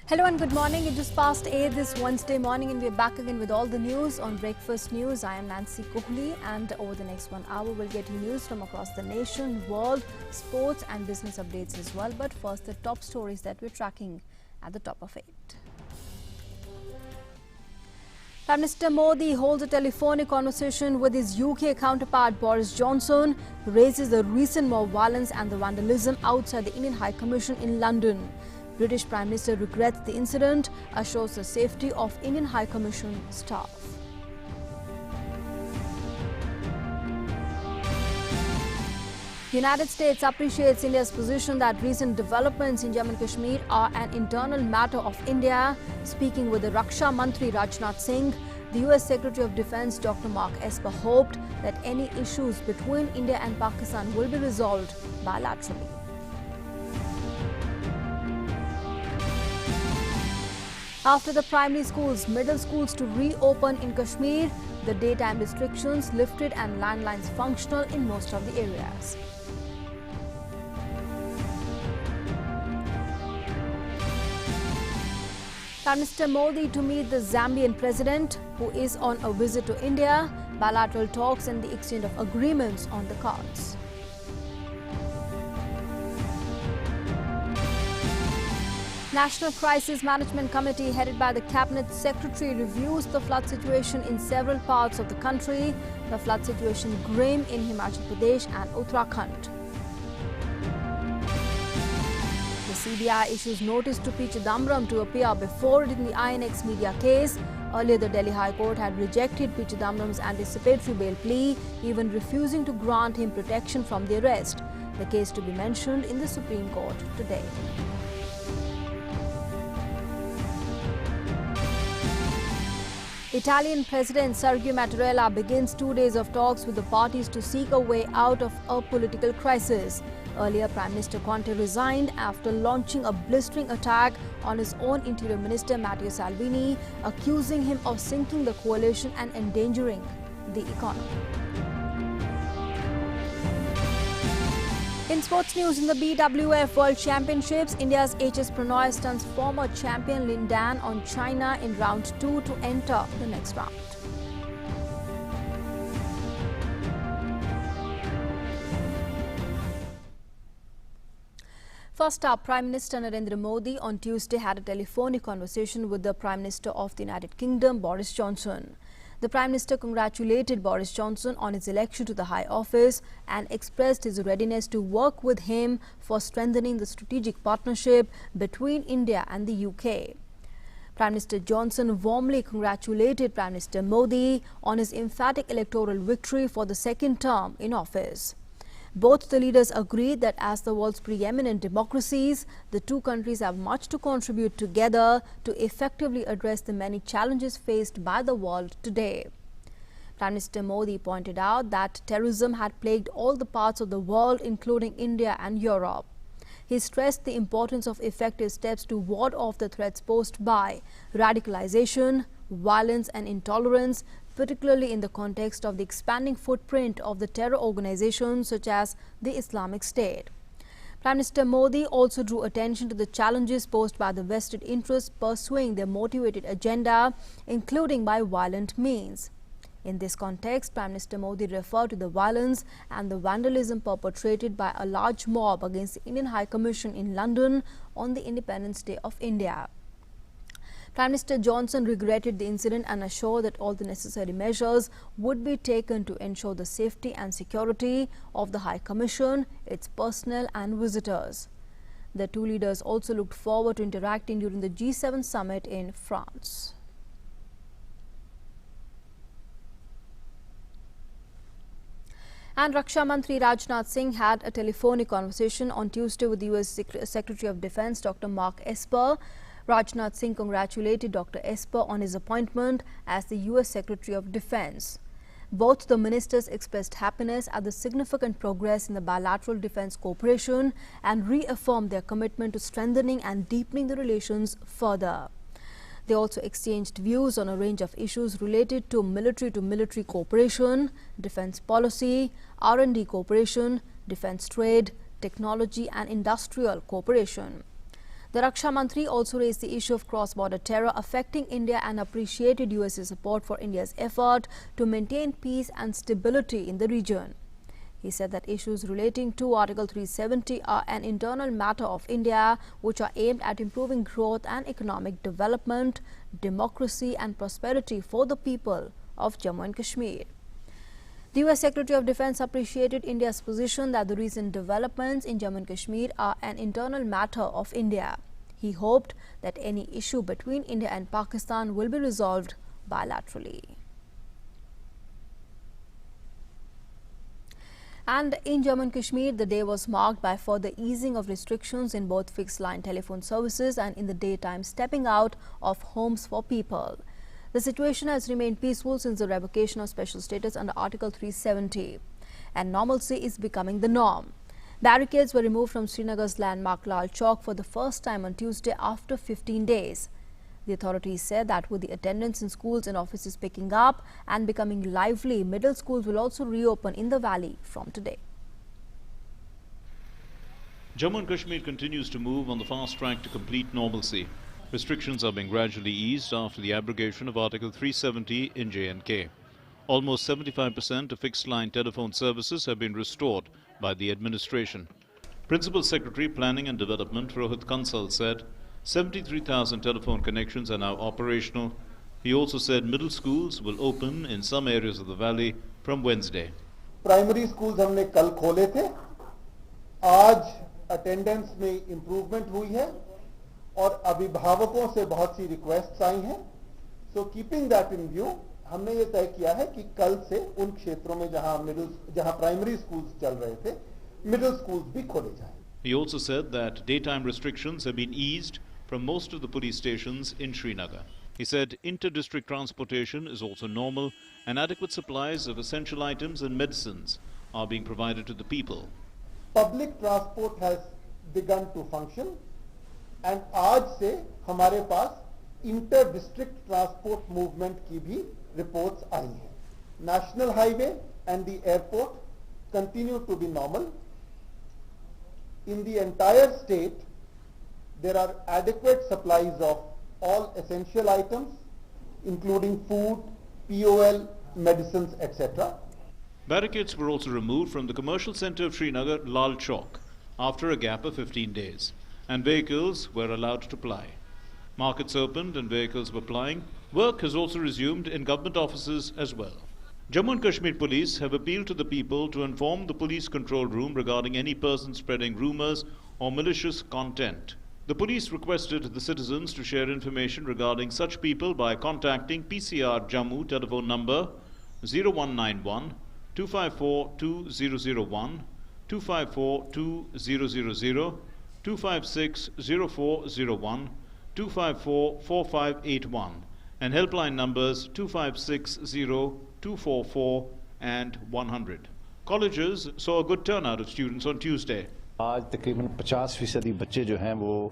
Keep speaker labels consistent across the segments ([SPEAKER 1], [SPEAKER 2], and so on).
[SPEAKER 1] Hello and good morning. It just past 8 this Wednesday morning and we're back again with all the news on BreakFast News. I am Nancy Kohli and over the next 1 hour we'll get you news from across the nation, world, sports and business updates as well. But first, the top stories that we're tracking at the top of 8. Prime Minister Modi holds a telephonic conversation with his UK counterpart Boris Johnson, who raises the recent mob violence and the vandalism outside the Indian High Commission in London. British Prime Minister regrets the incident, assures the safety of Indian High Commission staff. United States appreciates India's position that recent developments in Jammu and Kashmir are an internal matter of India. Speaking with the Raksha Mantri Rajnath Singh, the US Secretary of Defense Dr. Mark Esper hoped that any issues between India and Pakistan will be resolved bilaterally. After the primary schools, middle schools to reopen in Kashmir, the daytime restrictions lifted and landlines functional in most of the areas. Prime Minister Modi to meet the Zambian President, who is on a visit to India. Bilateral talks and the exchange of agreements on the cards. National Crisis Management Committee headed by the Cabinet Secretary reviews the flood situation in several parts of the country. The flood situation grim in Himachal Pradesh and Uttarakhand. The CBI issues notice to P. Chidambaram to appear before it in the INX media case. Earlier, the Delhi High Court had rejected P. Chidambaram's anticipatory bail plea, even refusing to grant him protection from the arrest. The case to be mentioned in the Supreme Court today. Italian President Sergio Mattarella begins 2 days of talks with the parties to seek a way out of a political crisis. Earlier, Prime Minister Conte resigned after launching a blistering attack on his own Interior Minister Matteo Salvini, accusing him of sinking the coalition and endangering the economy. In sports news, in the BWF World Championships, India's HS Prannoy stuns former champion Lin Dan on China in round 2 to enter the next round. First up, Prime Minister Narendra Modi on Tuesday had a telephonic conversation with the Prime Minister of the United Kingdom, Boris Johnson. The Prime Minister congratulated Boris Johnson on his election to the high office and expressed his readiness to work with him for strengthening the strategic partnership between India and the UK. Prime Minister Johnson warmly congratulated Prime Minister Modi on his emphatic electoral victory for the second term in office. Both the leaders agreed that as the world's preeminent democracies, the two countries have much to contribute together to effectively address the many challenges faced by the world today. Prime Minister Modi pointed out that terrorism had plagued all the parts of the world, including India and Europe. He stressed the importance of effective steps to ward off the threats posed by radicalization, violence and intolerance, particularly in the context of the expanding footprint of the terror organizations such as the Islamic State. Prime Minister Modi also drew attention to the challenges posed by the vested interests pursuing their motivated agenda, including by violent means. In this context, Prime Minister Modi referred to the violence and the vandalism perpetrated by a large mob against the Indian High Commission in London on the Independence Day of India. Prime Minister Johnson regretted the incident and assured that all the necessary measures would be taken to ensure the safety and security of the High Commission, its personnel and visitors. The two leaders also looked forward to interacting during the G7 summit in France. And Raksha Mantri Rajnath Singh had a telephonic conversation on Tuesday with the US Secretary of Defense Dr. Mark Esper. Rajnath Singh congratulated Dr. Esper on his appointment as the US Secretary of Defense. Both the ministers expressed happiness at the significant progress in the bilateral defense cooperation and reaffirmed their commitment to strengthening and deepening the relations further. They also exchanged views on a range of issues related to military cooperation, defense policy, R&D cooperation, defense trade, technology and industrial cooperation. The Raksha Mantri also raised the issue of cross-border terror affecting India and appreciated US's support for India's effort to maintain peace and stability in the region. He said that issues relating to Article 370 are an internal matter of India, which are aimed at improving growth and economic development, democracy and prosperity for the people of Jammu and Kashmir. The US Secretary of Defense appreciated India's position that the recent developments in Jammu and Kashmir are an internal matter of India. He hoped that any issue between India and Pakistan will be resolved bilaterally. And in Jammu and Kashmir, the day was marked by further easing of restrictions in both fixed-line telephone services and in the daytime stepping out of homes for people. The situation has remained peaceful since the revocation of special status under Article 370, and normalcy is becoming the norm. Barricades were removed from Srinagar's landmark Lal Chowk for the first time on Tuesday after 15 days. The authorities said that with the attendance in schools and offices picking up and becoming lively, middle schools will also reopen in the valley from today.
[SPEAKER 2] Jammu and Kashmir continues to move on the fast track to complete normalcy. Restrictions are being gradually eased after the abrogation of Article 370 in J&K. Almost 75% of fixed-line telephone services have been restored by the administration. Principal Secretary Planning and Development Rohit Kansal said 73,000 telephone connections are now operational. He also said middle schools will open in some areas of the valley from Wednesday.
[SPEAKER 3] Primary schools हमने कल खोले थे. आज attendance में improvement हुई है और अभिभावकों से बहुत सी requests आई हैं. So keeping that in view, हमने ये तय किया है कि कल से उन क्षेत्रों में जहां primary schools चल रहे थे, middle schools भी खोले जाएं.
[SPEAKER 2] He also said that daytime restrictions have been eased from most of the police stations in Srinagar. He said inter-district transportation is also normal and adequate supplies of essential items and medicines are being provided to the people.
[SPEAKER 3] Public transport has begun to function and आज से हमारे पास inter-district transport movement की भी reports आई हैं. National highway and the airport continue to be normal. In the entire state, there are adequate supplies of all essential items, including food, POL, medicines, etc.
[SPEAKER 2] Barricades were also removed from the commercial centre of Srinagar, Lal Chowk, after a gap of 15 days, and vehicles were allowed to ply. Markets opened and vehicles were plying. Work has also resumed in government offices as well. Jammu and Kashmir Police have appealed to the people to inform the police control room regarding any person spreading rumours or malicious content. The police requested the citizens to share information regarding such people by contacting PCR Jammu telephone number 0191 254 2001, 254 2000, 256 0401, 254 4581 and helpline numbers 2560 244 and 100. Colleges saw a good turnout of students on Tuesday.
[SPEAKER 4] आज तकरीबन 50% बच्चे जो हैं वो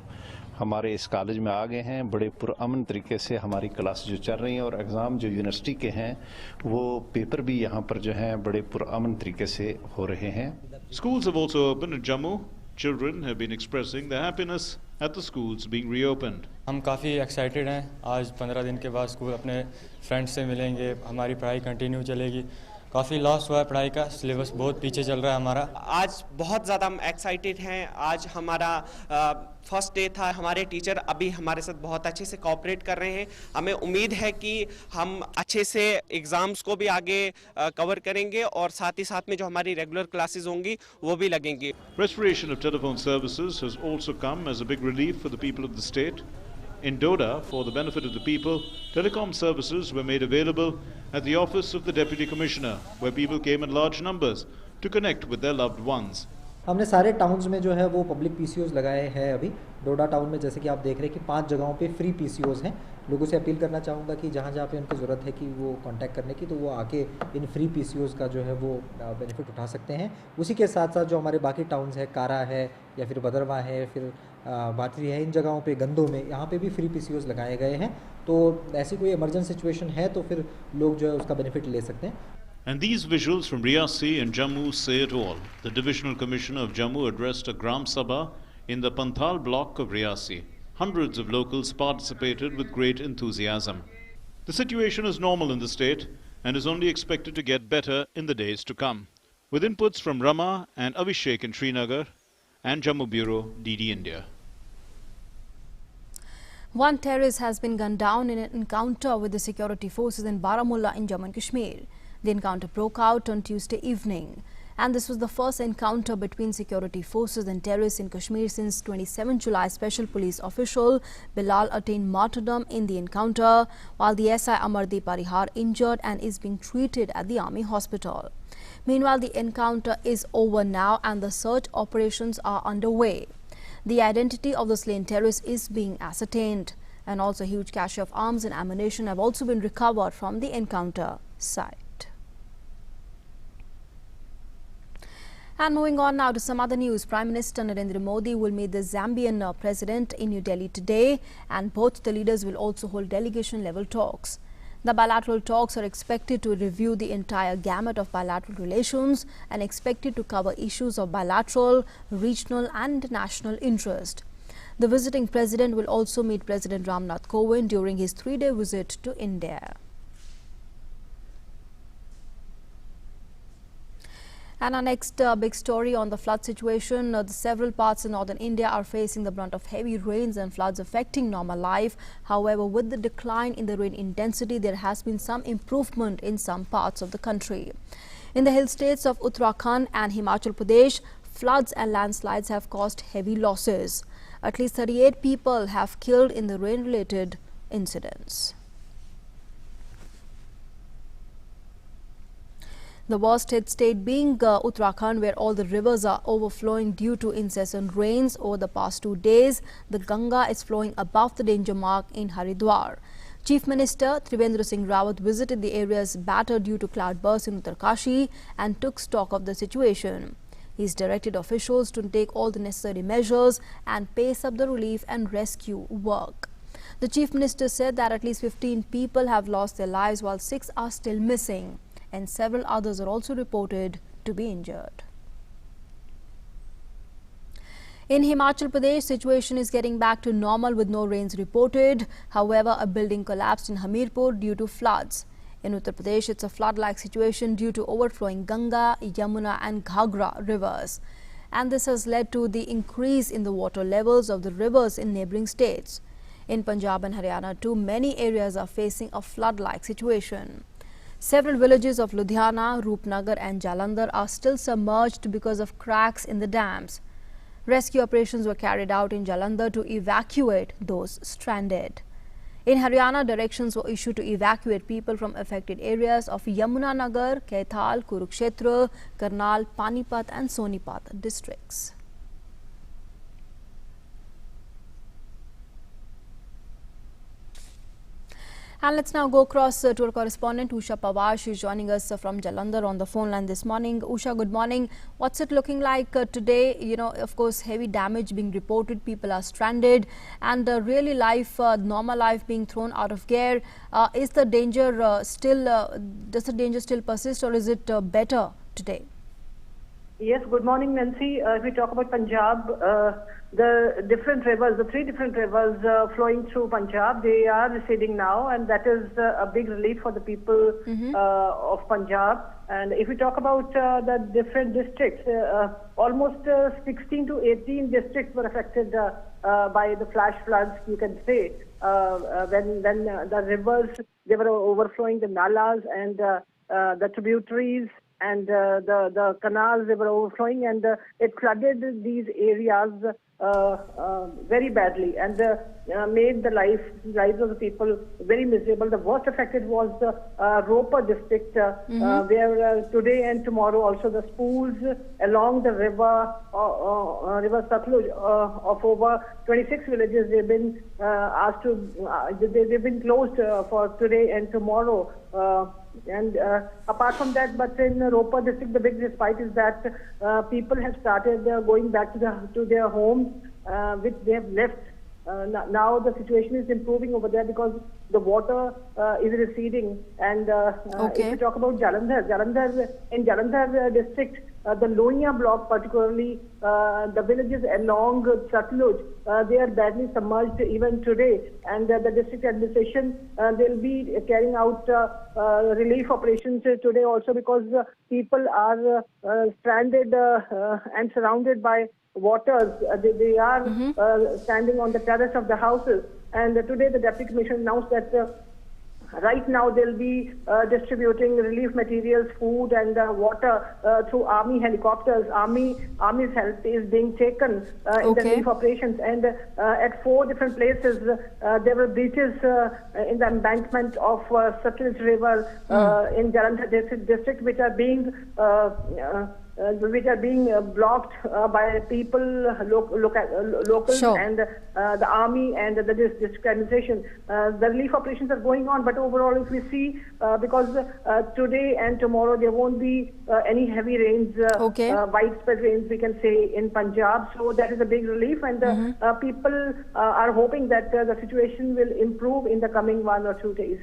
[SPEAKER 4] हमारे इस college में आ गए हैं. बड़े पुरअमन तरीके से हमारी क्लास जो चल रही हैं और एग्ज़ाम जो यूनिवर्सिटी के हैं वो पेपर भी यहाँ पर जो हैं बड़े पुरअमन तरीके से हो रहे हैं.
[SPEAKER 2] Schools have also opened in Jammu. Children have been expressing their happiness at the schools being reopened.
[SPEAKER 5] हम काफ़ी एक्साइटेड हैं. आज 15 दिन के बाद स्कूल अपने फ्रेंड्स से मिलेंगे. हमारी पढ़ाई कंटिन्यू चलेगी. काफ़ी लॉस हुआ है पढ़ाई का. सिलेबस बहुत पीछे चल रहा है हमारा.
[SPEAKER 6] आज बहुत ज़्यादा हम एक्साइटेड हैं. आज हमारा फर्स्ट डे था. हमारे टीचर अभी हमारे साथ बहुत अच्छे से कोऑपरेट कर रहे हैं. हमें उम्मीद है कि हम अच्छे से एग्ज़ाम्स को भी आगे कवर करेंगे और साथ ही साथ में जो हमारी रेगुलर क्लासेस होंगी वो भी लगेंगी.
[SPEAKER 2] Restoration of telephone services has also come as a big relief for the people of the state. In Doda, for the benefit of the people, telecom services were made available at the office of the Deputy Commissioner, where people came in large numbers to connect with their loved ones.
[SPEAKER 7] हमने सारे towns में जो है वो public PCOS लगाए हैं. अभी डोडा town में जैसे कि आप देख रहे हैं कि 5 जगहों पे फ्री पीसीओज हैं. लोगों से अपील करना चाहूँगा कि जहाँ जहाँ पे उनको ज़रूरत है कि वो कांटेक्ट करने की, तो वो आके इन फ्री पीसीओज का जो है वो बेनिफिट उठा सकते हैं. उसी के साथ साथ जो हमारे बाकी टाउन्स है, कारा है या फिर बदरवा है, फिर बाटरी है, इन जगहों पे गंदों में यहाँ पे भी फ्री पीसीओज लगाए गए हैं. तो ऐसी कोई इमरजेंसी सिचुएशन है तो फिर लोग जो है उसका बेनिफिट ले सकते हैं.
[SPEAKER 2] And these visuals from Riyasi and Jammu say it all. The Divisional Commissioner of Jammu addressed a Gram Sabha in the Panthal block of Riyasi. Hundreds of locals participated with great enthusiasm. The situation is normal in the state and is only expected to get better in the days to come. With inputs from Rama and Abhishek in Srinagar and Jammu Bureau, DD India.
[SPEAKER 1] One terrorist has been gunned down in an encounter with the security forces in Baramulla in Jammu and Kashmir. The encounter broke out on Tuesday evening, and this was the first encounter between security forces and terrorists in Kashmir since 27 July. Special police official Bilal attained martyrdom in the encounter, while the SI Amardeep Parihar injured and is being treated at the army hospital. Meanwhile, the encounter is over now and the search operations are underway. The identity of the slain terrorist is being ascertained, and also a huge cache of arms and ammunition have also been recovered from the encounter site. And moving on now to some other news, Prime Minister Narendra Modi will meet the Zambian President in New Delhi today, and both the leaders will also hold delegation-level talks. The bilateral talks are expected to review the entire gamut of bilateral relations and expected to cover issues of bilateral, regional and international interest. The visiting president will also meet President Ramnath Kovind during his 3-day visit to India. And our next big story on the flood situation. The several parts in northern India are facing the brunt of heavy rains and floods affecting normal life. However, with the decline in the rain intensity, there has been some improvement in some parts of the country. In the hill states of Uttarakhand and Himachal Pradesh, floods and landslides have caused heavy losses. At least 38 people have killed in the rain-related incidents. The worst hit state being Uttarakhand, where all the rivers are overflowing due to incessant rains over the past 2 days. The Ganga is flowing above the danger mark in Haridwar. Chief Minister Trivendra Singh Rawat visited the areas battered due to cloudbursts in Uttarkashi and took stock of the situation. He's directed officials to take all the necessary measures and pace up the relief and rescue work. The Chief Minister said that at least 15 people have lost their lives while 6 are still missing, and several others are also reported to be injured. In Himachal Pradesh, situation is getting back to normal with no rains reported. However, a building collapsed in Hamirpur due to floods. In Uttar Pradesh, it's a flood-like situation due to overflowing Ganga, Yamuna and Ghagra rivers. And this has led to the increase in the water levels of the rivers in neighboring states. In Punjab and Haryana too, many areas are facing a flood-like situation. Several villages of Ludhiana, Roopnagar and Jalandhar are still submerged because of cracks in the dams. Rescue operations were carried out in Jalandhar to evacuate those stranded. In Haryana, directions were issued to evacuate people from affected areas of Yamunanagar, Kaithal, Kurukshetra, Karnal, Panipat and Sonipat districts. And let's now go across to our correspondent Usha Pawar. She is joining us from Jalandhar on the phone line this morning. Usha, good morning. What's it looking like today? You know, of course, heavy damage being reported, people are stranded, and really life, normal life being thrown out of gear. Is the danger does the danger still persist, or is it better today?
[SPEAKER 8] Yes, good morning, Nancy. If we talk about Punjab, the different rivers, the 3 different rivers flowing through Punjab, they are receding now, and that is a big relief for the people of Punjab. And if we talk about the different districts, almost 16 to 18 districts were affected by the flash floods, you can say, when the rivers, they were overflowing the nalas and the tributaries, and the canals, they were overflowing, and it flooded these areas very badly, and made the lives of the people very miserable. The worst affected was the Ropa district, where today and tomorrow also the schools along the river Satluj of over 26 villages, they've been asked to they've been closed for today and tomorrow. And apart from that, but in Ropa district, the big respite is that people have started going back to their homes, which they have left. Now the situation is improving over there because the water is receding. And if we talk about Jalandhar in Jalandhar district, the Lonia block, particularly the villages along Satluj, they are badly submerged even today. And the district administration, they'll be carrying out relief operations today also, because people are stranded and surrounded by waters. They are standing on the terrace of the houses. And today the Deputy Commissioner announced that right now they'll be distributing relief materials, food and water through army helicopters. Army's help is being taken in the relief operations. And at 4 different places there were breaches in the embankment of Satluj River in Jalandhar district, which are being blocked by people, locals, and the army and the district administration. The relief operations are going on, but overall, if we see, because today and tomorrow there won't be any heavy rains, widespread rains, we can say, in Punjab. So that is a big relief, and people are hoping that the situation will improve in the coming 1 or 2 days.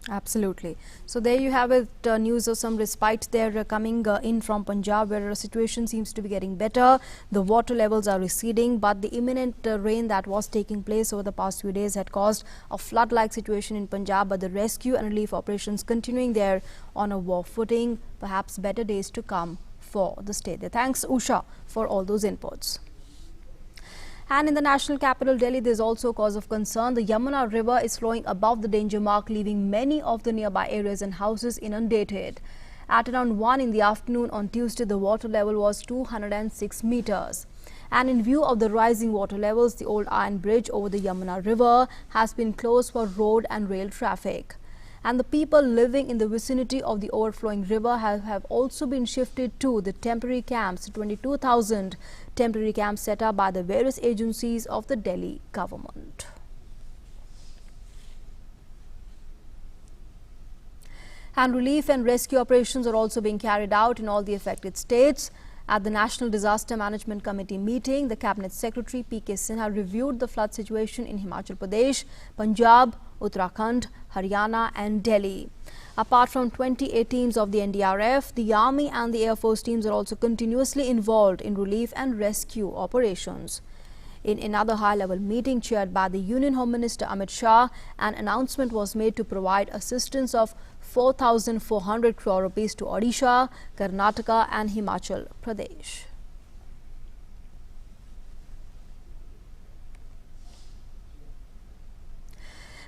[SPEAKER 1] Absolutely. So there you have it, news of some respite there coming in from Punjab, where the situation seems to be getting better. The water levels are receding, but the imminent rain that was taking place over the past few days had caused a flood-like situation in Punjab, but the rescue and relief operations continuing there on a war footing. Perhaps better days to come for the state. Thanks, Usha, for all those inputs. And in the national capital, Delhi, there is also cause of concern. The Yamuna River is flowing above the danger mark, leaving many of the nearby areas and houses inundated. At around 1 in the afternoon on Tuesday, the water level was 206 meters. And in view of the rising water levels, the old iron bridge over the Yamuna River has been closed for road and rail traffic. And the people living in the vicinity of the overflowing river have also been shifted to the temporary camps, 22,000 temporary camps set up by the various agencies of the Delhi government. And relief and rescue operations are also being carried out in all the affected states. At the National Disaster Management Committee meeting, the Cabinet Secretary P.K. Sinha reviewed the flood situation in Himachal Pradesh, Punjab, Uttarakhand, Haryana and Delhi. Apart from 28 teams of the NDRF, the Army and the Air Force teams are also continuously involved in relief and rescue operations. In another high-level meeting chaired by the Union Home Minister Amit Shah, an announcement was made to provide assistance of 4,400 crore rupees to Odisha, Karnataka and Himachal Pradesh.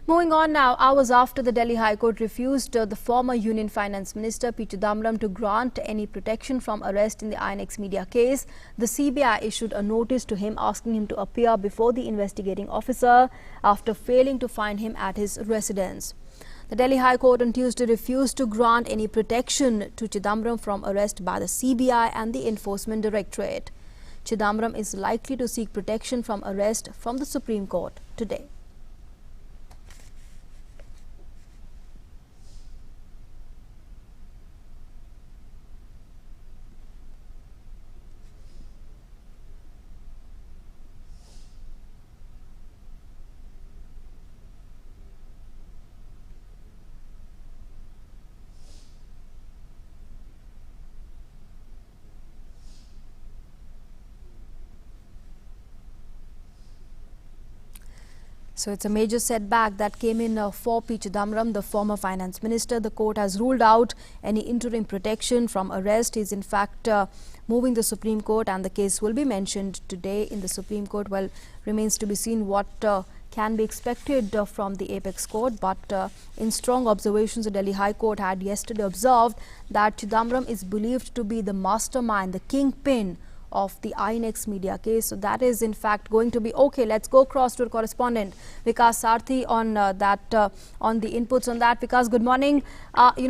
[SPEAKER 1] Moving on now, hours after the Delhi High Court refused the former Union Finance Minister P. Chidambaram to grant any protection from arrest in the INX media case, the CBI issued a notice to him asking him to appear before the investigating officer after failing to find him at his residence. The Delhi High Court on Tuesday refused to grant any protection to Chidambaram from arrest by the CBI and the Enforcement Directorate. Chidambaram is likely to seek protection from arrest from the Supreme Court today. So it's a major setback that came in for P. Chidambaram, the former finance minister. The court has ruled out any interim protection from arrest. He is in fact moving the Supreme Court, and the case will be mentioned today in the Supreme Court. Well, remains to be seen what can be expected from the apex court, but in strong observations, the Delhi High Court had yesterday observed that Chidambaram is believed to be the mastermind, the kingpin of the INX media case. So that is in fact going to be okay. Let's go across to our correspondent Vikas Sarthi on on the inputs on that. Vikas, good morning.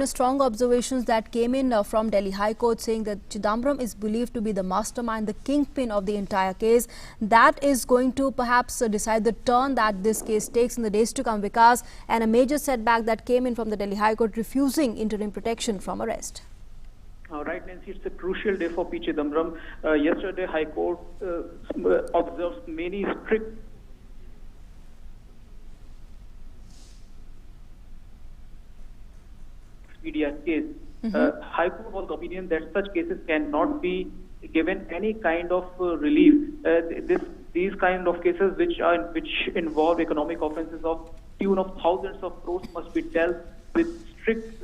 [SPEAKER 1] Strong observations that came in from Delhi High Court saying that Chidambaram is believed to be the mastermind, the kingpin of the entire case. That is going to perhaps decide the turn that this case takes in the days to come, Vikas, and a major setback that came in from the Delhi High Court refusing interim protection from arrest.
[SPEAKER 9] Right, Nancy, it's a crucial day for P. Chidambaram. Yesterday, High Court observed many strict media case. High Court was of the opinion that such cases cannot be given any kind of relief. These kind of cases which involve economic offences of tune of thousands of crores must be dealt with strict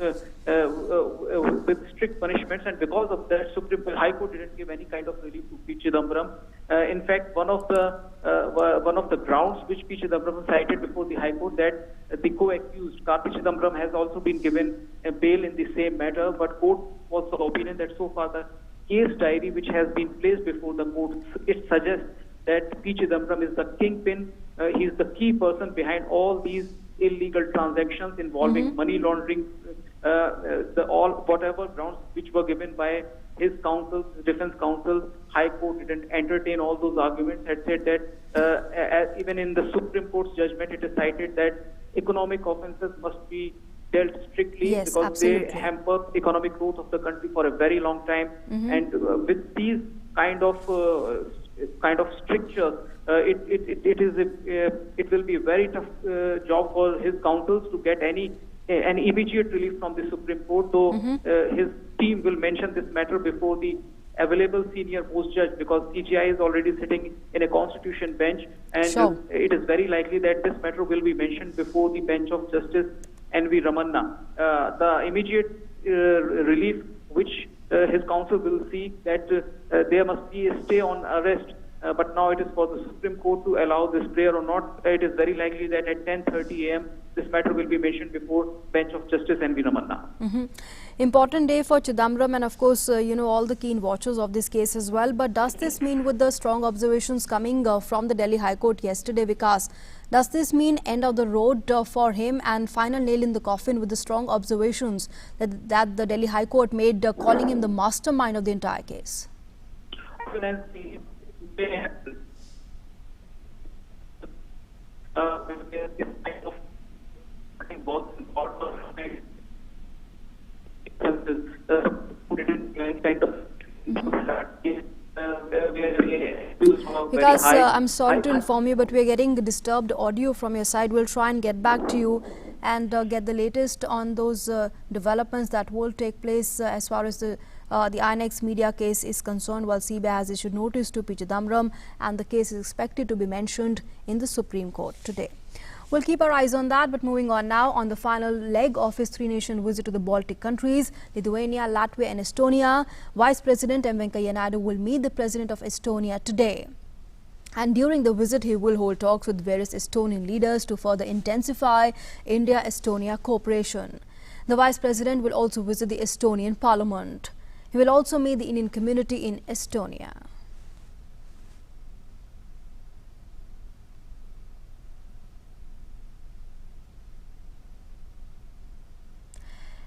[SPEAKER 9] punishments, and because of that, Supreme High Court didn't give any kind of relief to P. Chidambaram. In fact, one of the grounds which P. Chidambaram cited before the High Court, that the co-accused Karti Chidambaram has also been given a bail in the same matter, but court was of the opinion that so far the case diary which has been placed before the court, it suggests that P. Chidambaram is the kingpin. He is the key person behind all these illegal transactions involving money laundering, whatever grounds which were given by his counsel, defense counsel. High Court didn't entertain all those arguments, had said that even in the Supreme Court's judgment, it is cited that economic offences must be dealt strictly,
[SPEAKER 1] yes,
[SPEAKER 9] because
[SPEAKER 1] absolutely.
[SPEAKER 9] they hamper economic growth of the country for a very long time. And with these kind of strictures, it will be a very tough job for his counsels to get an immediate relief from the Supreme Court, though his team will mention this matter before the available senior post judge, because CJI is already sitting in a constitution bench, and it is very likely that this matter will be mentioned before the bench of Justice N.V. Ramanna. The immediate relief which his counsel will seek, that there must be a stay on arrest, but now it is for the Supreme Court to allow this prayer or not. It is very likely that at 10:30 a.m. this matter will be mentioned before bench of Justice N.V. Ramanna.
[SPEAKER 1] Important day for Chidambaram, and of course, all the keen watchers of this case as well. But does this mean, with the strong observations coming from the Delhi High Court yesterday, Vikas, does this mean end of the road for him and final nail in the coffin with the strong observations that the Delhi High Court made, calling him the mastermind of the entire case? Because I'm sorry to inform you, but we are getting disturbed audio from your side. We'll try and get back to you and get the latest on those developments that will take place as far as the INX media case is concerned, while CBI has issued notice to P. Chidambaram, and the case is expected to be mentioned in the Supreme Court today. We'll keep our eyes on that, but moving on now, on the final leg of his three-nation visit to the Baltic countries, Lithuania, Latvia and Estonia, Vice President M. Venkaiah Naidu will meet the President of Estonia today. And during the visit, he will hold talks with various Estonian leaders to further intensify India-Estonia cooperation. The Vice President will also visit the Estonian Parliament. He will also meet the Indian community in Estonia.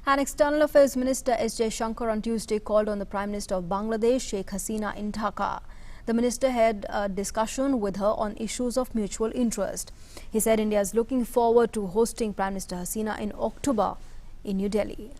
[SPEAKER 1] An External Affairs Minister S. Jaishankar on Tuesday called on the Prime Minister of Bangladesh, Sheikh Hasina, in Dhaka. The minister had a discussion with her on issues of mutual interest. He said India is looking forward to hosting Prime Minister Hasina in October in New Delhi.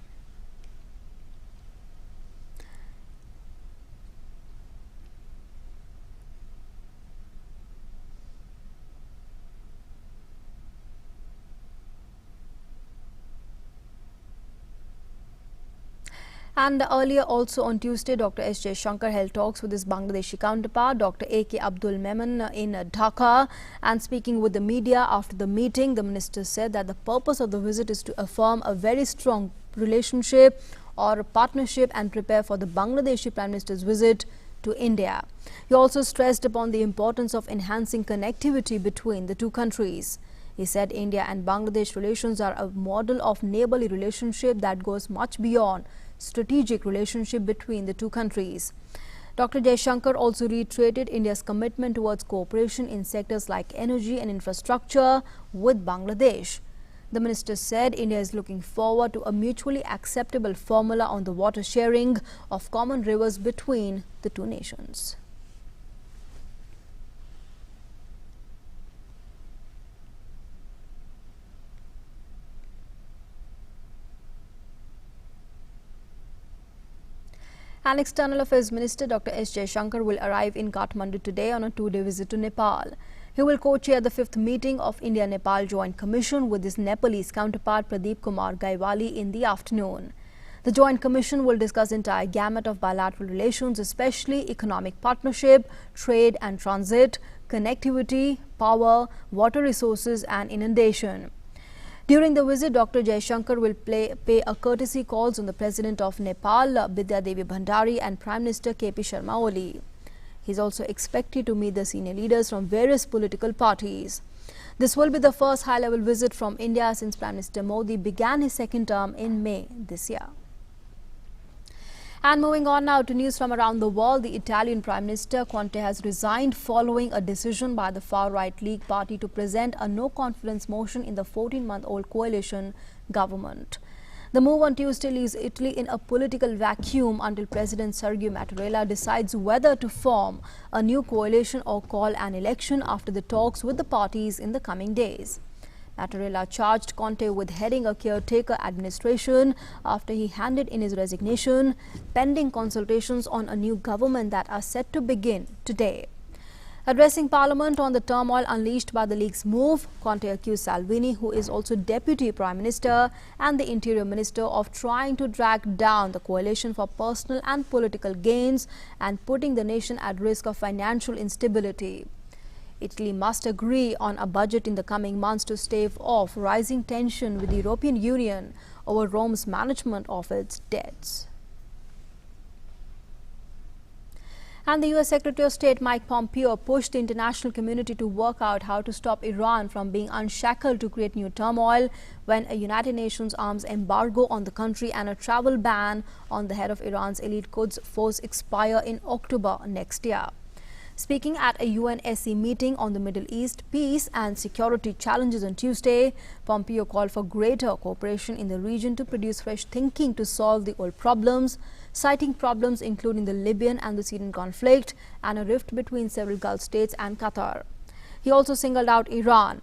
[SPEAKER 1] And earlier also on Tuesday, Dr. S. Jaishankar held talks with his Bangladeshi counterpart, Dr. A.K. Abdul Memen, in Dhaka. And speaking with the media after the meeting, the minister said that the purpose of the visit is to affirm a very strong relationship or partnership and prepare for the Bangladeshi Prime Minister's visit to India. He also stressed upon the importance of enhancing connectivity between the two countries. He said India and Bangladesh relations are a model of neighborly relationship that goes much beyond strategic relationship between the two countries. Dr. Jaishankar also reiterated India's commitment towards cooperation in sectors like energy and infrastructure with Bangladesh. The minister said India is looking forward to a mutually acceptable formula on the water sharing of common rivers between the two nations. An External Affairs Minister, Dr. S. Jaishankar, will arrive in Kathmandu today on a two-day visit to Nepal. He will co-chair the 5th meeting of India-Nepal Joint Commission with his Nepalese counterpart Pradeep Kumar Gaiwali in the afternoon. The Joint Commission will discuss entire gamut of bilateral relations, especially economic partnership, trade and transit, connectivity, power, water resources and inundation. During the visit, Dr. Jaishankar will pay a courtesy calls on the President of Nepal, Bidya Devi Bhandari, and Prime Minister KP Sharma Oli. He is also expected to meet the senior leaders from various political parties. This will be the first high-level visit from India since Prime Minister Modi began his second term in May this year. And moving on now to news from around the world, the Italian Prime Minister Conte has resigned following a decision by the far-right League party to present a no-confidence motion in the 14-month-old coalition government. The move on Tuesday leaves Italy in a political vacuum until President Sergio Mattarella decides whether to form a new coalition or call an election after the talks with the parties in the coming days. Mattarella charged Conte with heading a caretaker administration after he handed in his resignation, pending consultations on a new government that are set to begin today. Addressing Parliament on the turmoil unleashed by the League's move, Conte accused Salvini, who is also Deputy Prime Minister, and the Interior Minister of trying to drag down the coalition for personal and political gains and putting the nation at risk of financial instability. Italy must agree on a budget in the coming months to stave off rising tension with the European Union over Rome's management of its debts. And the U.S. Secretary of State Mike Pompeo pushed the international community to work out how to stop Iran from being unshackled to create new turmoil when a United Nations arms embargo on the country and a travel ban on the head of Iran's elite Quds force expire in October next year. Speaking at a UNSC meeting on the Middle East peace and security challenges on Tuesday, Pompeo called for greater cooperation in the region to produce fresh thinking to solve the old problems, citing problems including the Libyan and the Syrian conflict and a rift between several Gulf states and Qatar. He also singled out Iran,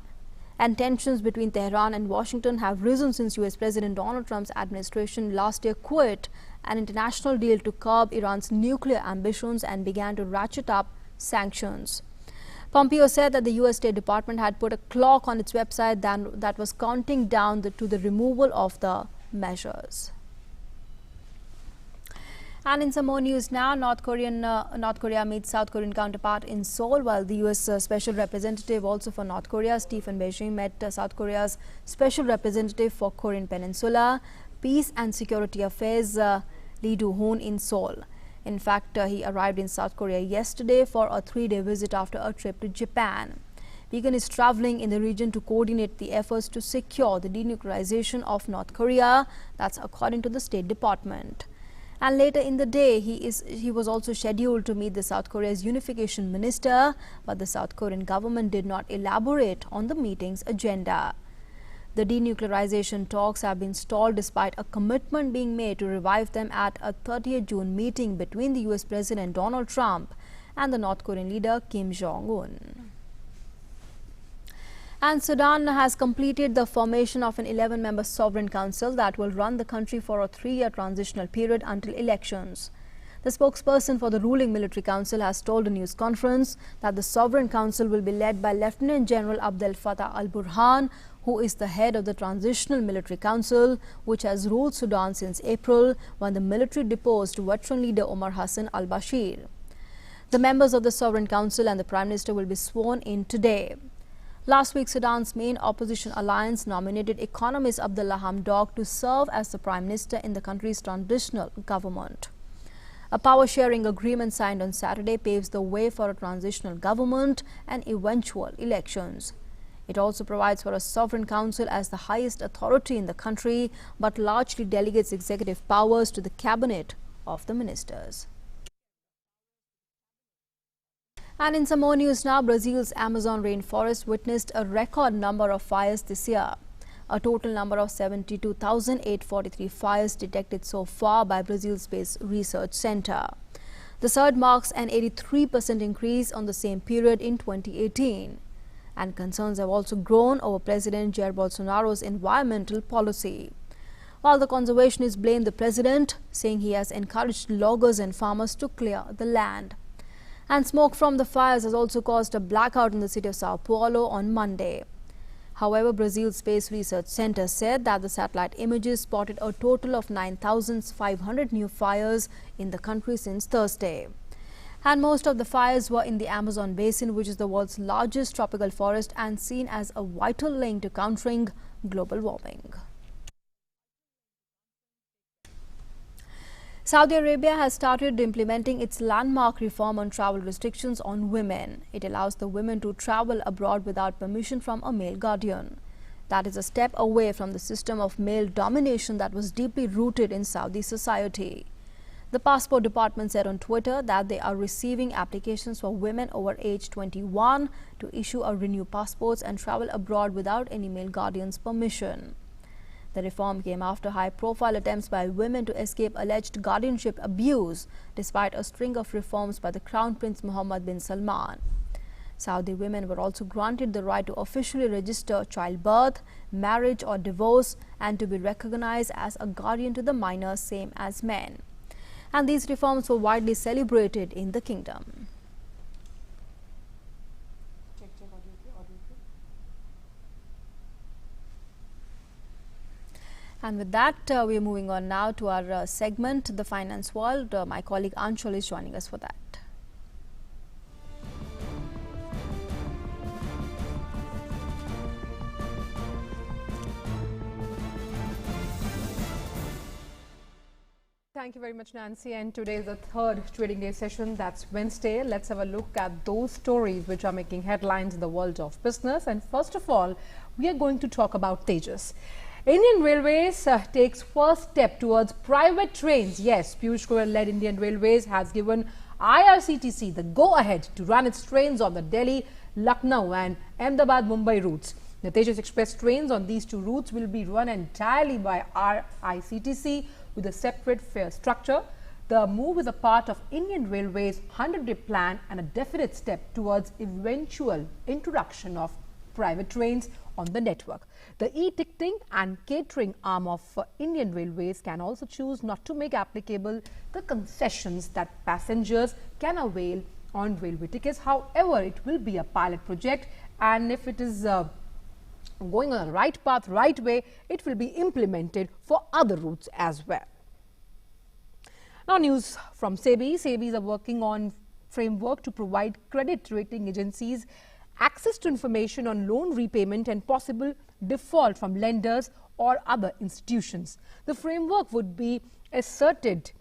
[SPEAKER 1] and tensions between Tehran and Washington have risen since U.S. President Donald Trump's administration last year quit an international deal to curb Iran's nuclear ambitions and began to ratchet up sanctions. Pompeo said that the U.S. State Department had put a clock on its website that was counting down to the removal of the measures. And in some more news now, North Korea meets South Korean counterpart in Seoul, while the U.S. Special Representative also for North Korea, Stephen Beijing, met South Korea's Special Representative for Korean Peninsula, Peace and Security Affairs, Lee Do-hoon, in Seoul. In fact, he arrived in South Korea yesterday for a 3-day visit after a trip to Japan. Beacon is traveling in the region to coordinate the efforts to secure the denuclearization of North Korea. That's according to the State Department. And later in the day, he was also scheduled to meet the South Korea's unification minister, but the South Korean government did not elaborate on the meeting's agenda. The denuclearization talks have been stalled despite a commitment being made to revive them at a 30th June meeting between the U.S. President Donald Trump and the North Korean leader Kim Jong-un. And Sudan has completed the formation of an 11-member sovereign council that will run the country for a 3-year transitional period until elections. The spokesperson for the ruling military council has told a news conference that the sovereign council will be led by Lieutenant General Abdel Fattah al-Burhan, who is the head of the Transitional Military Council, which has ruled Sudan since April when the military deposed veteran leader Omar Hassan al-Bashir. The members of the Sovereign Council and the Prime Minister will be sworn in today. Last week, Sudan's main opposition alliance nominated economist Abdullah Hamdok to serve as the Prime Minister in the country's transitional government. A power-sharing agreement signed on Saturday paves the way for a transitional government and eventual elections. It also provides for a sovereign council as the highest authority in the country, but largely delegates executive powers to the cabinet of the ministers. And in some more news now, Brazil's Amazon rainforest witnessed a record number of fires this year. A total number of 72,843 fires detected so far by Brazil's Space Research Center. The surge marks an 83% increase on the same period in 2018. And concerns have also grown over President Jair Bolsonaro's environmental policy. While the conservationists blame the president, saying he has encouraged loggers and farmers to clear the land. And smoke from the fires has also caused a blackout in the city of Sao Paulo on Monday. However, Brazil's Space Research Center said that the satellite images spotted a total of 9,500 new fires in the country since Thursday. And most of the fires were in the Amazon basin, which is the world's largest tropical forest and seen as a vital link to countering global warming. Saudi Arabia has started implementing its landmark reform on travel restrictions on women. It allows the women to travel abroad without permission from a male guardian. That is a step away from the system of male domination that was deeply rooted in Saudi society. The Passport Department said on Twitter that they are receiving applications for women over age 21 to issue or renew passports and travel abroad without any male guardian's permission. The reform came after high-profile attempts by women to escape alleged guardianship abuse, despite a string of reforms by the Crown Prince Mohammed bin Salman. Saudi women were also granted the right to officially register childbirth, marriage or divorce, and to be recognized as a guardian to the minor, same as men. And these reforms were widely celebrated in the kingdom. And with that, we are moving on now to our segment, The Finance World. My colleague Anshul is joining us for that.
[SPEAKER 10] Thank you very much, Nancy. And today is the third trading day session. That's Wednesday. Let's have a look at those stories which are making headlines in the world of business. And first of all, we are going to talk about Tejas. Indian Railways takes first step towards private trains. Yes, Piyush Goyal-led Indian Railways has given IRCTC the go-ahead to run its trains on the Delhi, Lucknow and Ahmedabad-Mumbai routes. The Tejas Express trains on these two routes will be run entirely by IRCTC with a separate fare structure. The move is a part of Indian Railways' 100-day plan and a definite step towards eventual introduction of private trains on the network. The e-ticketing and catering arm of Indian Railways can also choose not to make applicable the concessions that passengers can avail on railway tickets. However, it will be a pilot project, and if it is going on the right path, right way, it will be implemented for other routes as well. Now, news from SEBI. SEBI is working on framework to provide credit rating agencies access to information on loan repayment and possible default from lenders or other institutions. The framework would be asserted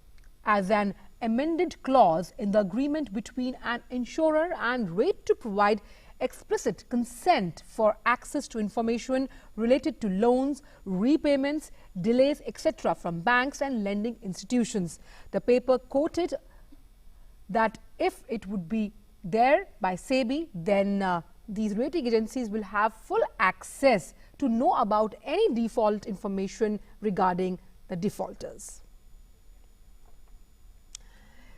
[SPEAKER 10] as an amended clause in the agreement between an insurer and rate to provide explicit consent for access to information related to loans, repayments, delays, etc. from banks and lending institutions. The paper quoted that if it would be there by SEBI, then these rating agencies will have full access to know about any default information regarding the defaulters.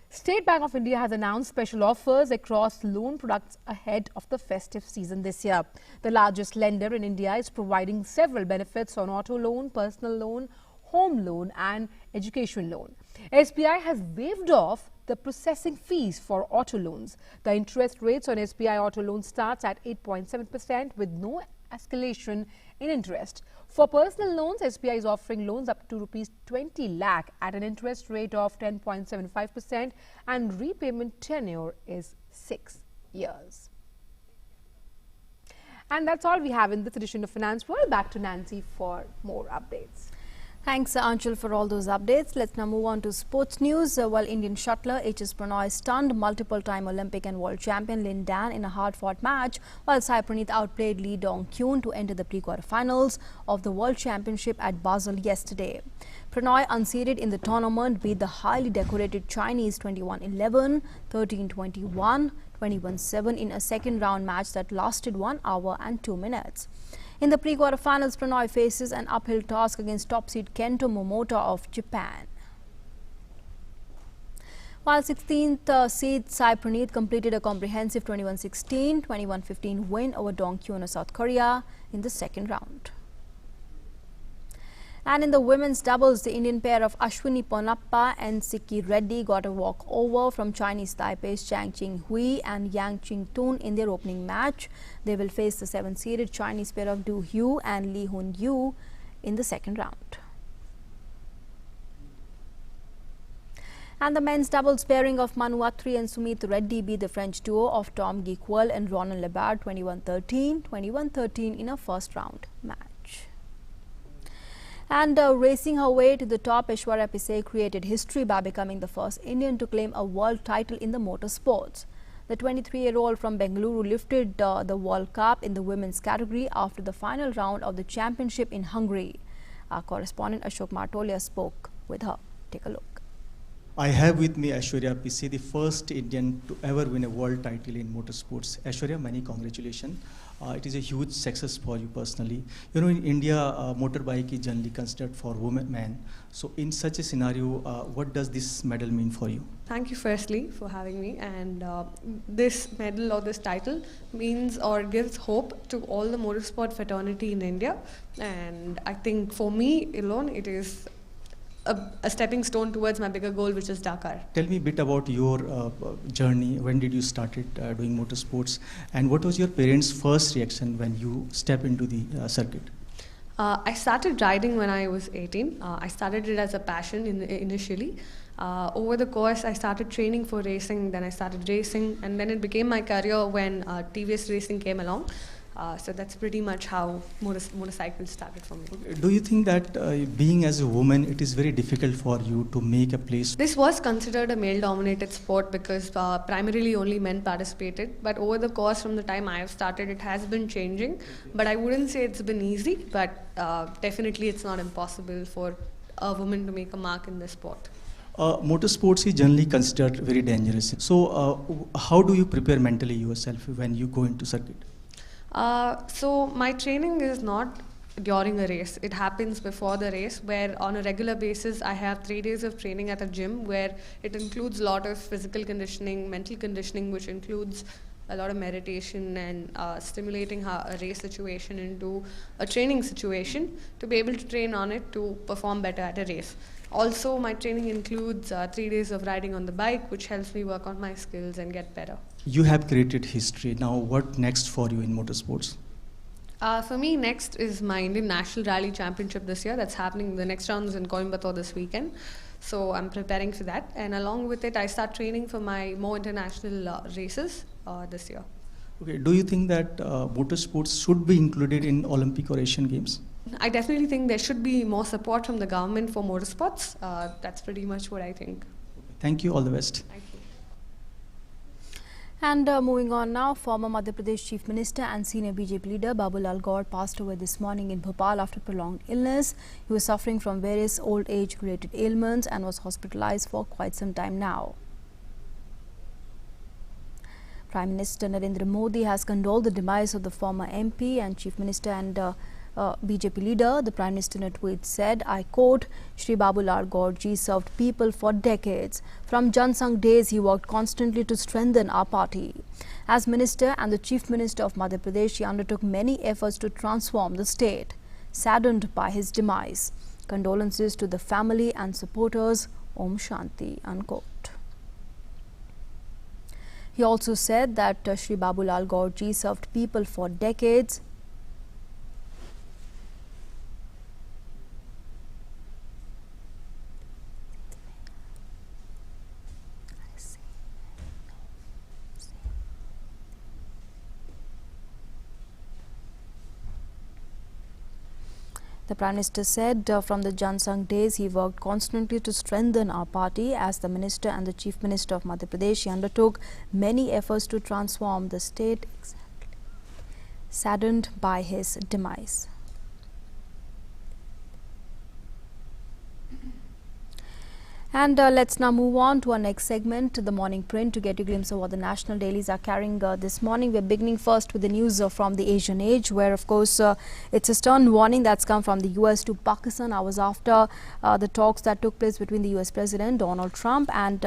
[SPEAKER 10] State Bank of India has announced special offers across loan products ahead of the festive season this year. The largest lender in India is providing several benefits on auto loan, personal loan, home loan and education loan. SBI has waived off the processing fees for auto loans. The interest rates on SBI auto loans starts at 8.7% with no escalation in interest. For personal loans, SBI is offering loans up to ₹20 lakh at an interest rate of 10.75% and repayment tenure is 6 years. And that's all we have in this edition of Finance World. Back to Nancy for more updates.
[SPEAKER 1] Thanks, Anshul, for all those updates. Let's now move on to sports news. While Indian shuttler HS Prannoy stunned multiple-time Olympic and world champion Lin Dan in a hard-fought match, while Sai Praneeth outplayed Lee Dong-kyun to enter the pre-quarterfinals of the World Championship at Basel yesterday. Prannoy, unseeded in the tournament, beat the highly decorated Chinese 21-11, 13-21, 21-7 in a second-round match that lasted 1 hour and 2 minutes. In the pre-quarterfinals, Prannoy faces an uphill task against top seed Kento Momota of Japan. While 16th seed Sai Praneeth completed a comprehensive 21-16, 21-15 win over Dong-kyun of South Korea in the second round. And in the women's doubles, the Indian pair of Ashwini Ponnappa and Sikki Reddy got a walkover from Chinese Taipei's Chang Qinghui and Yang Qingtun in their opening match. They will face the 7th-seeded Chinese pair of Du Hu and Li Hun Yu in the second round. And the men's doubles pairing of Manu Attri and Sumit Reddy beat the French duo of Tom Guiquel and Ronan Lebard 21-13, 21-13 in a first-round match. And racing her way to the top, Aishwarya Pisai created history by becoming the first Indian to claim a world title in the motorsports. The 23-year-old from Bengaluru lifted the World Cup in the women's category after the final round of the championship in Hungary. Our correspondent Ashok Martolia spoke with her. Take a look.
[SPEAKER 11] I have with me Aishwarya Pisai, the first Indian to ever win a world title in motorsports. Aishwarya, many congratulations. It is a huge success for you personally. You know, in India, motorbike is generally considered for men. So in such a scenario, what does this medal mean for you?
[SPEAKER 12] Thank you firstly for having me, and this medal or this title means or gives hope to all the motorsport fraternity in India, and I think for me alone it is a stepping stone towards my bigger goal, which is Dakar.
[SPEAKER 11] Tell me a bit about your journey. When did you started doing motorsports, and what was your parents' first reaction when you step into the circuit?
[SPEAKER 12] I started riding when I was 18. I started it as a passion initially. Over the course, I started training for racing, then I started racing, and then it became my career when TVS racing came along. So that's pretty much how motorcycles started for me.
[SPEAKER 11] Do you think that being as a woman, it is very difficult for you to make a place?
[SPEAKER 12] This was considered a male-dominated sport because primarily only men participated. But over the course from the time I have started, it has been changing. But I wouldn't say it's been easy, but definitely it's not impossible for a woman to make a mark in this sport.
[SPEAKER 11] Motorsports is generally considered very dangerous. So how do you prepare mentally yourself when you go into circuit?
[SPEAKER 12] So my training is not during a race. It happens before the race, where on a regular basis I have 3 days of training at a gym where it includes a lot of physical conditioning, mental conditioning, which includes a lot of meditation and stimulating a race situation into a training situation to be able to train on it to perform better at a race. Also, my training includes 3 days of riding on the bike, which helps me work on my skills and get better.
[SPEAKER 11] You have created history. Now, what next for you in motorsports?
[SPEAKER 12] For me, next is my Indian National Rally Championship this year. That's happening. The next round is in Coimbatore this weekend. So I'm preparing for that. And along with it, I start training for my more international races this year.
[SPEAKER 11] Okay. Do you think that motorsports should be included in Olympic or Asian Games?
[SPEAKER 12] I definitely think there should be more support from the government for motorsports. That's pretty much what I think.
[SPEAKER 11] Thank you. All the best.
[SPEAKER 12] Thank you.
[SPEAKER 1] And moving on now, former Madhya Pradesh Chief Minister and senior BJP leader Babulal Gaur passed away this morning in Bhopal after prolonged illness. He was suffering from various old age-related ailments and was hospitalized for quite some time now. Prime Minister Narendra Modi has condoled the demise of the former MP and Chief Minister and BJP leader. The Prime Minister in a tweet said, I quote, Shri Babulal Gaur ji served people for decades. From Jan Sangh days, he worked constantly to strengthen our party. As Minister and the Chief Minister of Madhya Pradesh, he undertook many efforts to transform the state. Saddened by his demise. Condolences to the family and supporters. Om Shanti, unquote. He also said that Shri Babulal Gaur ji served people for decades. The Prime Minister said from the Jan Sangh days, he worked constantly to strengthen our party. As the Minister and the Chief Minister of Madhya Pradesh, he undertook many efforts to transform the state. Saddened by his demise. And let's now move on to our next segment, the morning print, to get a glimpse of what the national dailies are carrying this morning. We're beginning first with the news from the Asian Age, where, of course, it's a stern warning that's come from the US to Pakistan hours after the talks that took place between the US President Donald Trump and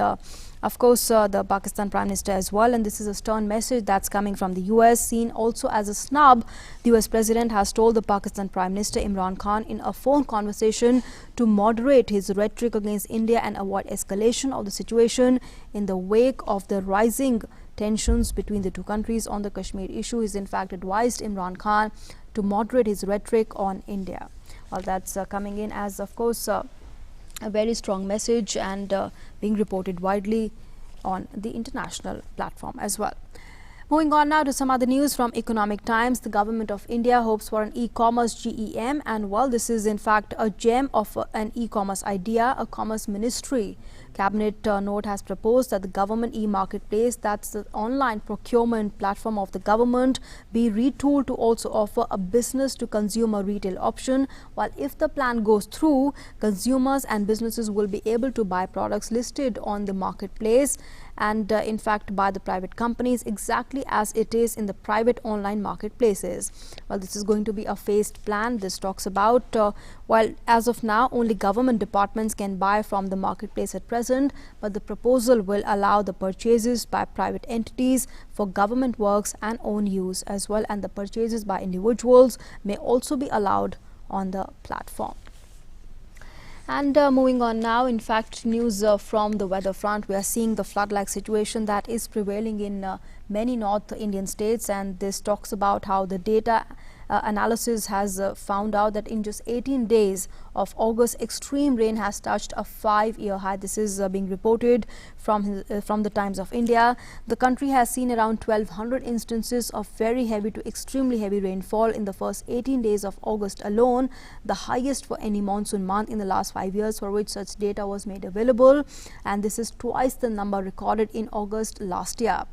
[SPEAKER 1] Of course, the Pakistan Prime Minister as well, and this is a stern message that's coming from the US, seen also as a snub. The US President has told the Pakistan Prime Minister Imran Khan in a phone conversation to moderate his rhetoric against India and avoid escalation of the situation in the wake of the rising tensions between the two countries on the Kashmir issue. He's in fact advised Imran Khan to moderate his rhetoric on India. Well, that's coming in as, of course, a very strong message and being reported widely on the international platform as well. Moving on now to some other news from Economic Times. The government of India hopes for an e-commerce GEM, and well, this is in fact a gem of an e-commerce idea. A commerce ministry cabinet note has proposed that the government e-marketplace, that's the online procurement platform of the government, be retooled to also offer a business to consumer retail option. While if the plan goes through, consumers and businesses will be able to buy products listed on the marketplace and in fact by the private companies exactly as it is in the private online marketplaces. Well, this is going to be a phased plan. This talks about while as of now only government departments can buy from the marketplace at present, but the proposal will allow the purchases by private entities for government works and own use as well, and the purchases by individuals may also be allowed on the platform. And moving on now, in fact, news from the weather front. We are seeing the flood-like situation that is prevailing in many North Indian states, and this talks about how the data analysis has found out that in just 18 days of August, extreme rain has touched a 5-year high. This is being reported from the Times of India. The country has seen around 1,200 instances of very heavy to extremely heavy rainfall in the first 18 days of August alone, the highest for any monsoon month in the last 5 years for which such data was made available, and this is twice the number recorded in August last year.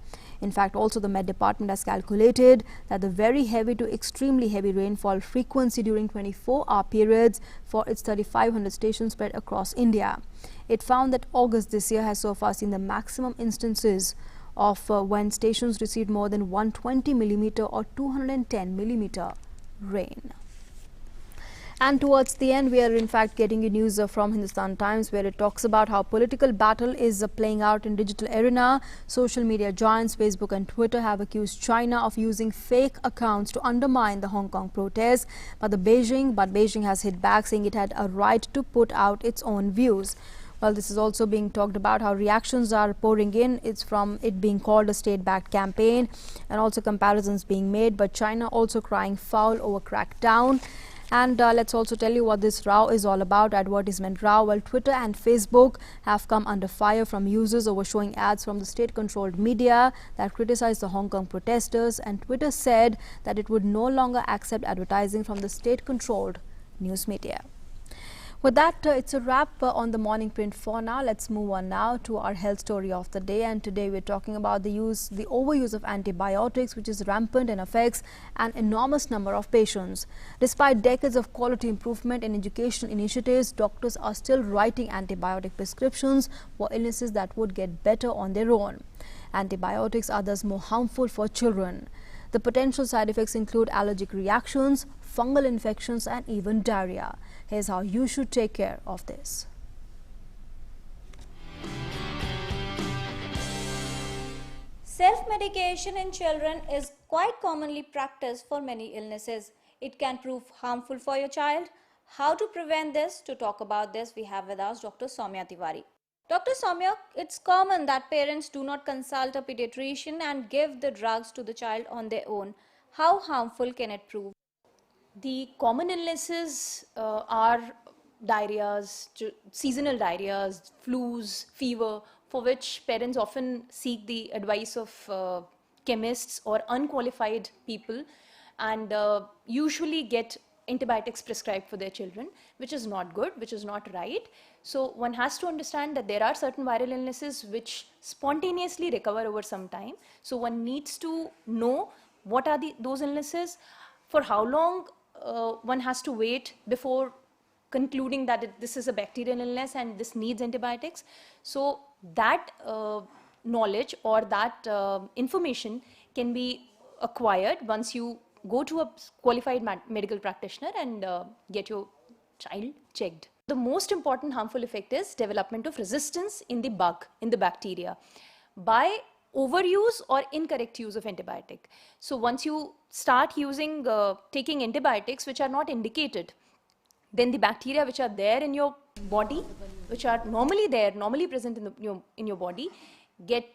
[SPEAKER 1] In fact, also the Met Department has calculated that the very heavy to extremely heavy rainfall frequency during 24-hour periods for its 3,500 stations spread across India. It found that August this year has so far seen the maximum instances of when stations received more than 120 millimeter or 210 millimeter rain. And towards the end, we are in fact getting you news from Hindustan Times, where it talks about how political battle is playing out in digital arena. Social media giants Facebook and Twitter have accused China of using fake accounts to undermine the Hong Kong protests, but Beijing has hit back, saying it had a right to put out its own views. Well, this is also being talked about how reactions are pouring in. It's from it being called a state-backed campaign, and also comparisons being made, but China also crying foul over crackdown. And let's also tell you what this row is all about, advertisement row. Well, Twitter and Facebook have come under fire from users over showing ads from the state-controlled media that criticize the Hong Kong protesters, and Twitter said that it would no longer accept advertising from the state-controlled news media. With that, it's a wrap on the morning print for now. Let's move on now to our health story of the day. And today we're talking about the overuse of antibiotics, which is rampant and affects an enormous number of patients. Despite decades of quality improvement and education initiatives, doctors are still writing antibiotic prescriptions for illnesses that would get better on their own. Antibiotics are thus more harmful for children. The potential side effects include allergic reactions, fungal infections, and even diarrhea. Here's how you should take care of this.
[SPEAKER 13] Self-medication in children is quite commonly practiced for many illnesses. It can prove harmful for your child. How to prevent this? To talk about this, we have with us Dr. Soumya Tiwari. Dr. Soumya, it's common that parents do not consult a pediatrician and give the drugs to the child on their own. How harmful can it prove?
[SPEAKER 14] The common illnesses are diarrheas, seasonal diarrheas, flus, fever, for which parents often seek the advice of chemists or unqualified people, and usually get antibiotics prescribed for their children, which is not good, which is not right. So one has to understand that there are certain viral illnesses which spontaneously recover over some time. So one needs to know what are those illnesses, for how long one has to wait before concluding that this is a bacterial illness and this needs antibiotics. So that knowledge or that information can be acquired once you go to a qualified medical practitioner and get your child checked. The most important harmful effect is development of resistance in the bug, in the bacteria, by overuse or incorrect use of antibiotic. So once you start using, taking antibiotics which are not indicated, then the bacteria which are there in your body, which are normally there, normally present in your body, get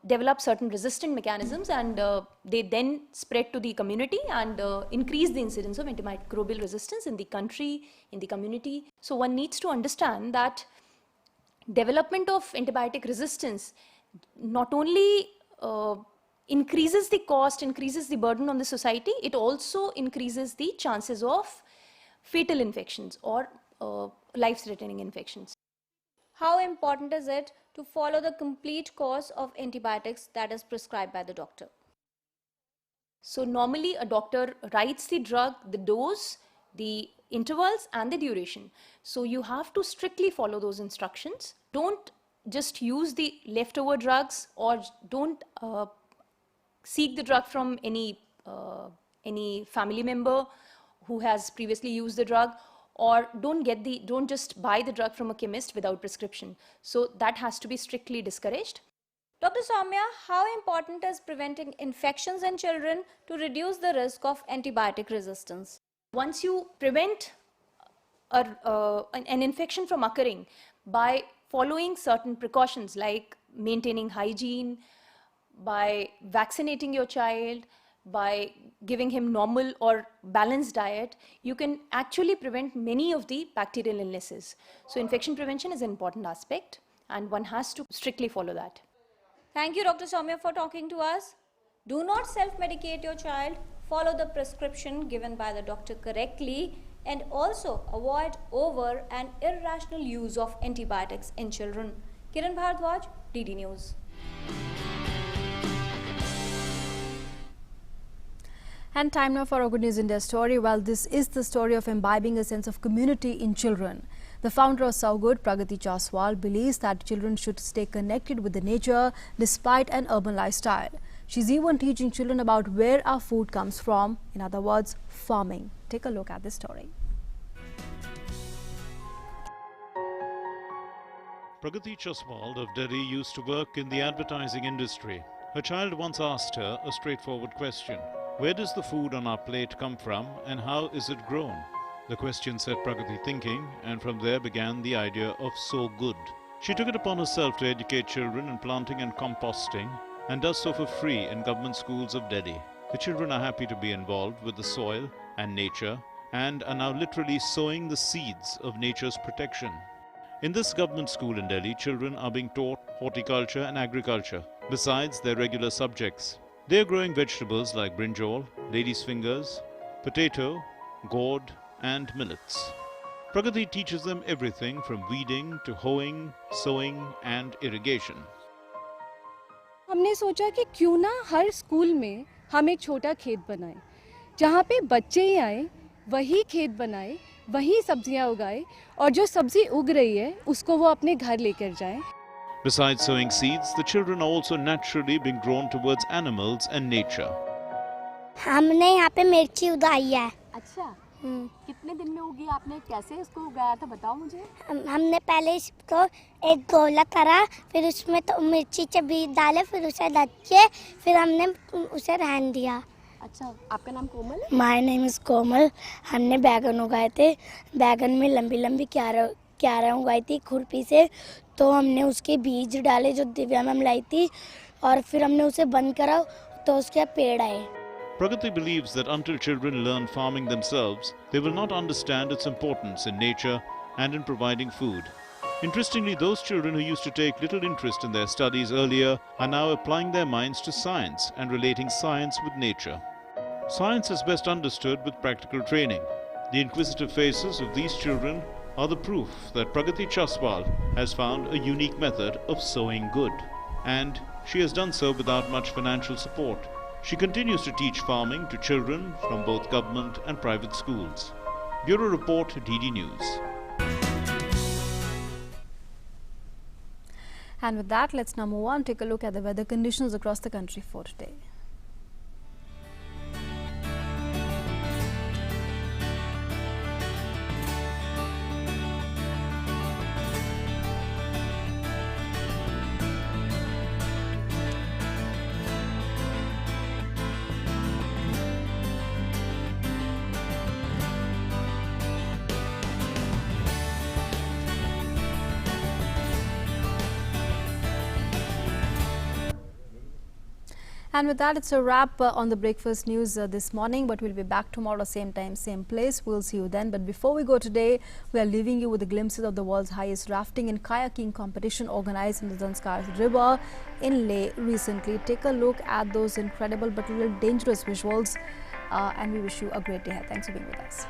[SPEAKER 14] develop certain resistant mechanisms, and they then spread to the community and increase the incidence of antimicrobial resistance in the country, in the community. So one needs to understand that development of antibiotic resistance not only increases the cost, increases the burden on the society, it also increases the chances of fatal infections or life-threatening infections.
[SPEAKER 13] How important is it to follow the complete course of antibiotics that is prescribed by the doctor?
[SPEAKER 14] So normally a doctor writes the drug, the dose, the intervals and the duration. So you have to strictly follow those instructions. Don't just use the leftover drugs, or don't seek the drug from any family member who has previously used the drug, or don't just buy the drug from a chemist without prescription. So that has to be strictly discouraged.
[SPEAKER 13] Dr. Soumya, how important is preventing infections in children to reduce the risk of antibiotic resistance?
[SPEAKER 14] Once you prevent an infection from occurring by following certain precautions like maintaining hygiene, by vaccinating your child, by giving him normal or balanced diet, you can actually prevent many of the bacterial illnesses. So infection prevention is an important aspect, and one has to strictly follow that.
[SPEAKER 13] Thank you, Dr. Soumya, for talking to us. Do not self-medicate your child. Follow the prescription given by the doctor correctly, and also avoid over and irrational use of antibiotics in children. Kiran Bhardwaj, DD News.
[SPEAKER 1] And time now for our Good News India story. Well, this is the story of imbibing a sense of community in children. The founder of So Good, Pragati Chaswal, believes that children should stay connected with the nature despite an urban lifestyle. She's even teaching children about where our food comes from, in other words, farming. Take a look at this story.
[SPEAKER 2] Pragati Chaswal of Delhi used to work in the advertising industry. Her child once asked her a straightforward question. Where does the food on our plate come from, and how is it grown? The question set Pragati thinking, and from there began the idea of So Good. She took it upon herself to educate children in planting and composting, and does so for free in government schools of Delhi. The children are happy to be involved with the soil and nature, and are now literally sowing the seeds of nature's protection. In this government school in Delhi, children are being taught horticulture and agriculture, besides their regular subjects. They are growing vegetables like brinjal, lady's fingers, potato, gourd, and millets. Pragati teaches them everything from weeding to hoeing, sowing, and irrigation.
[SPEAKER 15] हमने सोचा कि क्यों ना हर school में हम एक छोटा खेत बनाएं, जहाँ पे बच्चे ही आए, वही खेत बनाए, वही सब्जियाँ उगाए, और जो सब्जी उग रही है उसको वो अपने घर लेकर जाएं.
[SPEAKER 2] Besides sowing seeds, the children are also naturally being drawn towards animals and nature.
[SPEAKER 16] हमने यहाँ पे मिर्ची उगाई है.
[SPEAKER 15] अच्छा, कितने दिन में उगी आपने, कैसे इसको उगाया था बताओ मुझे.
[SPEAKER 16] हमने पहले इसको एक गोला करा, फिर उसमें तो मिर्ची के बीज डाले, फिर उसे ढक के फिर हमने उसे रहने दिया.
[SPEAKER 15] अच्छा, आपका नाम कोमल है?
[SPEAKER 16] माय नेम इज कोमल. हमने बैगन उगाए थे. बैगन में लंबी लंबी क्यारा उगाई थी खुरपी से. तो हमने उसके बीज डाले जो दिव्या मैम लाई थी, और फिर हमने उसे बंद करा तो उसके पेड़ आए.
[SPEAKER 2] Pragati believes that until children learn farming themselves, they will not understand its importance in nature and in providing food. Interestingly, those children who used to take little interest in their studies earlier are now applying their minds to science and relating science with nature. Science is best understood with practical training. The inquisitive faces of these children are the proof that Pragati Chaswal has found a unique method of sowing good. And she has done so without much financial support. She continues to teach farming to children from both government and private schools. Bureau Report, DD News.
[SPEAKER 1] And with that, let's now move on, take a look at the weather conditions across the country for today. And with that, it's a wrap on the breakfast news this morning, but we'll be back tomorrow, same time, same place. We'll see you then. But before we go today, we are leaving you with a glimpses of the world's highest rafting and kayaking competition organized in the Zanskar River in Leh recently. Take a look at those incredible but a little dangerous visuals, and we wish you a great day ahead. Thanks for being with us.